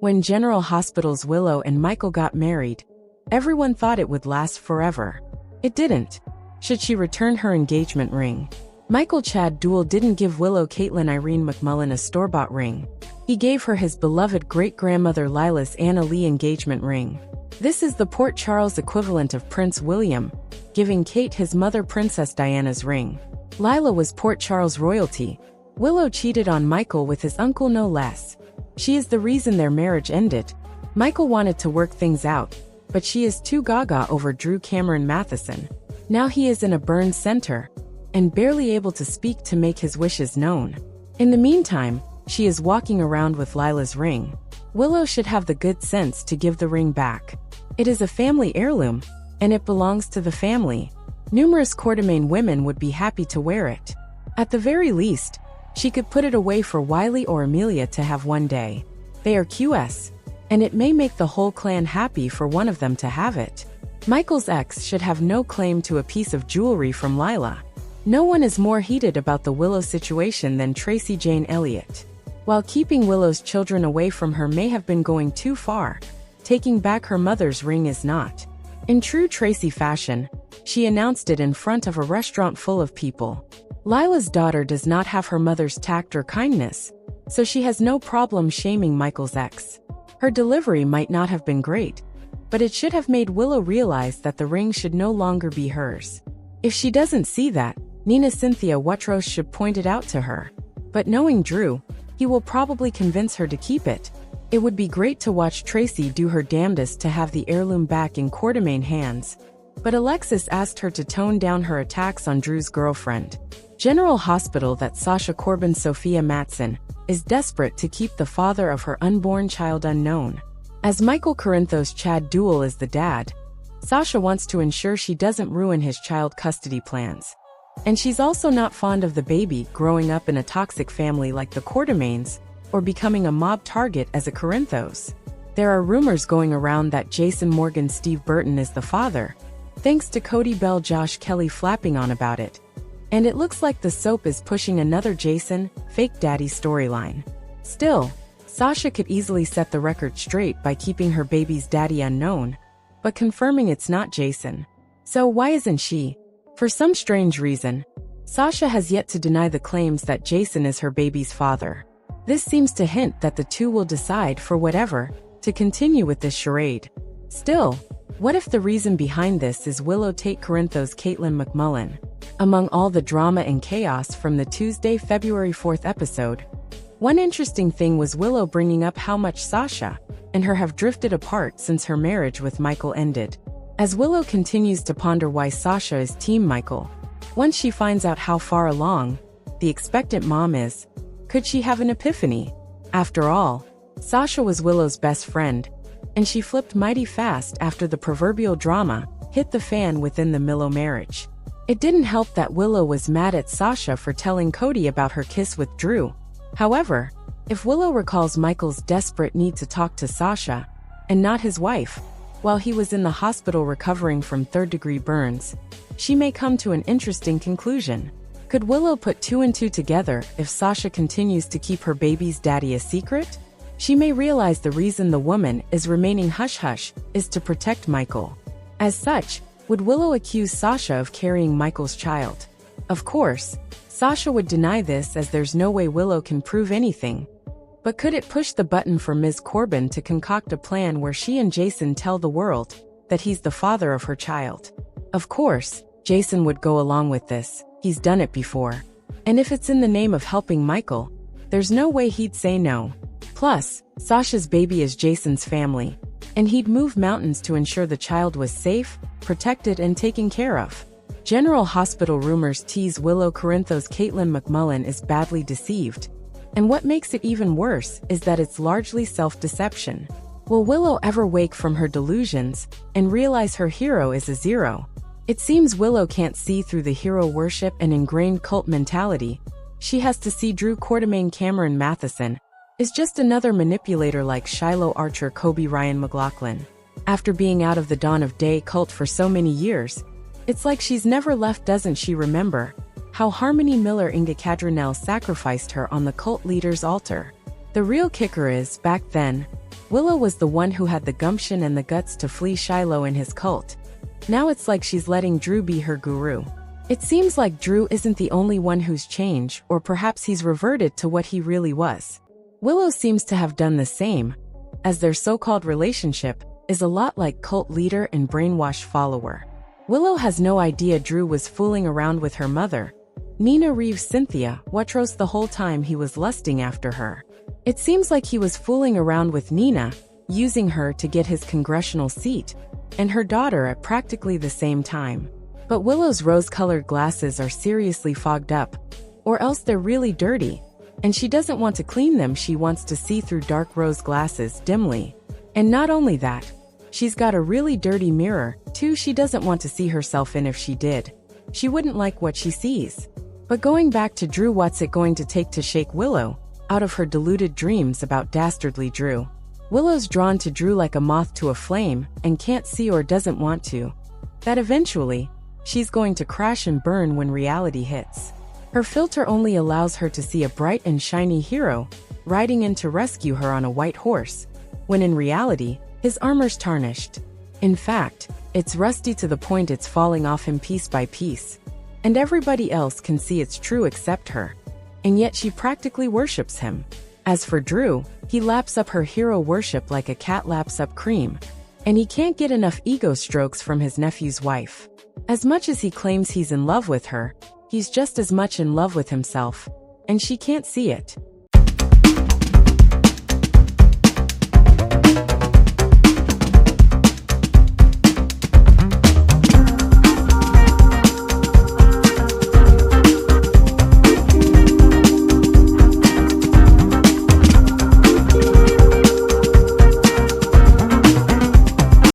When General Hospital's Willow and Michael got married, everyone thought it would last forever. It didn't. Should she return her engagement ring? Michael Shoud didn't give Willow Caitlin Irene McMullen a store-bought ring. He gave her his beloved great-grandmother Lila's Anna Lee engagement ring. This is the Port Charles equivalent of Prince William, giving Kate his mother Princess Diana's ring. Lila was Port Charles royalty. Willow cheated on Michael with his uncle no less. She is the reason their marriage ended. Michael wanted to work things out, but she is too gaga over Drew Cameron Matheson. Now he is in a burn center, and barely able to speak to make his wishes known. In the meantime, she is walking around with Lila's ring. Willow should have the good sense to give the ring back. It is a family heirloom, and it belongs to the family. Numerous Quartermaine women would be happy to wear it. At the very least, she could put it away for Wiley or Amelia to have one day. They are QS, and it may make the whole clan happy for one of them to have it. Michael's ex should have no claim to a piece of jewelry from Lila. No one is more heated about the Willow situation than Tracy Jane Elliott. While keeping Willow's children away from her may have been going too far, taking back her mother's ring is not. In true Tracy fashion, she announced it in front of a restaurant full of people. Lila's daughter does not have her mother's tact or kindness, so she has no problem shaming Michael's ex. Her delivery might not have been great, but it should have made Willow realize that the ring should no longer be hers. If she doesn't see that, Nina Cynthia Watros should point it out to her. But knowing Drew, he will probably convince her to keep it. It would be great to watch Tracy do her damnedest to have the heirloom back in Quartermaine hands, but Alexis asked her to tone down her attacks on Drew's girlfriend. General Hospital that Sasha Corbin Sophia Matson is desperate to keep the father of her unborn child unknown. As Michael Corinthos Chad Duell is the dad, Sasha wants to ensure she doesn't ruin his child custody plans. And she's also not fond of the baby growing up in a toxic family like the Quartermaines, or becoming a mob target as a Corinthos. There are rumors going around that Jason Morgan Steve Burton is the father, thanks to Cody Bell Josh Kelly flapping on about it. And it looks like the soap is pushing another Jason, fake daddy storyline. Still, Sasha could easily set the record straight by keeping her baby's daddy unknown, but confirming it's not Jason. So why isn't she? For some strange reason, Sasha has yet to deny the claims that Jason is her baby's father. This seems to hint that the two will decide, for whatever, to continue with this charade. Still, what if the reason behind this is Willow Tate Corinthos Caitlin McMullen? Among all the drama and chaos from the Tuesday, February 4th episode, one interesting thing was Willow bringing up how much Sasha and her have drifted apart since her marriage with Michael ended. As Willow continues to ponder why Sasha is Team Michael, once she finds out how far along the expectant mom is, could she have an epiphany? After all, Sasha was Willow's best friend, and she flipped mighty fast after the proverbial drama hit the fan within the Willow marriage. It didn't help that Willow was mad at Sasha for telling Cody about her kiss with Drew. However, if Willow recalls Michael's desperate need to talk to Sasha, and not his wife, while he was in the hospital recovering from third-degree burns, she may come to an interesting conclusion. Could Willow put two and two together if Sasha continues to keep her baby's daddy a secret? She may realize the reason the woman is remaining hush-hush is to protect Michael. As such, would Willow accuse Sasha of carrying Michael's child? Of course, Sasha would deny this as there's no way Willow can prove anything. But could it push the button for Ms. Corbin to concoct a plan where she and Jason tell the world that he's the father of her child? Of course, Jason would go along with this. He's done it before. And if it's in the name of helping Michael, there's no way he'd say no. Plus, Sasha's baby is Jason's family, and he'd move mountains to ensure the child was safe, protected, and taken care of. General Hospital rumors tease Willow Corinthos Caitlin McMullen is badly deceived. And what makes it even worse is that it's largely self-deception. Will Willow ever wake from her delusions and realize her hero is a zero? It seems Willow can't see through the hero worship and ingrained cult mentality. She has to see Drew Quartermaine Cameron Matheson is just another manipulator like Shiloh Archer Kobe Ryan McLaughlin. After being out of the Dawn of Day cult for so many years, it's like she's never left. Doesn't she remember how Harmony Miller Inga Cadronell sacrificed her on the cult leader's altar? The real kicker is, back then, Willow was the one who had the gumption and the guts to flee Shiloh and his cult. Now it's like she's letting Drew be her guru. It seems like Drew isn't the only one who's changed, or perhaps he's reverted to what he really was. Willow seems to have done the same, as their so-called relationship is a lot like cult leader and brainwashed follower. Willow has no idea Drew was fooling around with her mother, Nina Reeves Cynthia Watros, the whole time he was lusting after her. It seems like he was fooling around with Nina, using her to get his congressional seat, and her daughter at practically the same time. But Willow's rose-colored glasses are seriously fogged up, or else they're really dirty, and she doesn't want to clean them. She wants to see through dark rose glasses dimly. And not only that, she's got a really dirty mirror, too. She doesn't want to see herself in. If she did, she wouldn't like what she sees. But going back to Drew, what's it going to take to shake Willow out of her deluded dreams about dastardly Drew? Willow's drawn to Drew like a moth to a flame and can't see, or doesn't want to, that eventually, she's going to crash and burn when reality hits. Her filter only allows her to see a bright and shiny hero riding in to rescue her on a white horse, when in reality, his armor's tarnished. In fact, it's rusty to the point it's falling off him piece by piece. And everybody else can see it's true except her. And yet she practically worships him. As for Drew, he laps up her hero worship like a cat laps up cream. And he can't get enough ego strokes from his nephew's wife. As much as he claims he's in love with her, he's just as much in love with himself. And she can't see it.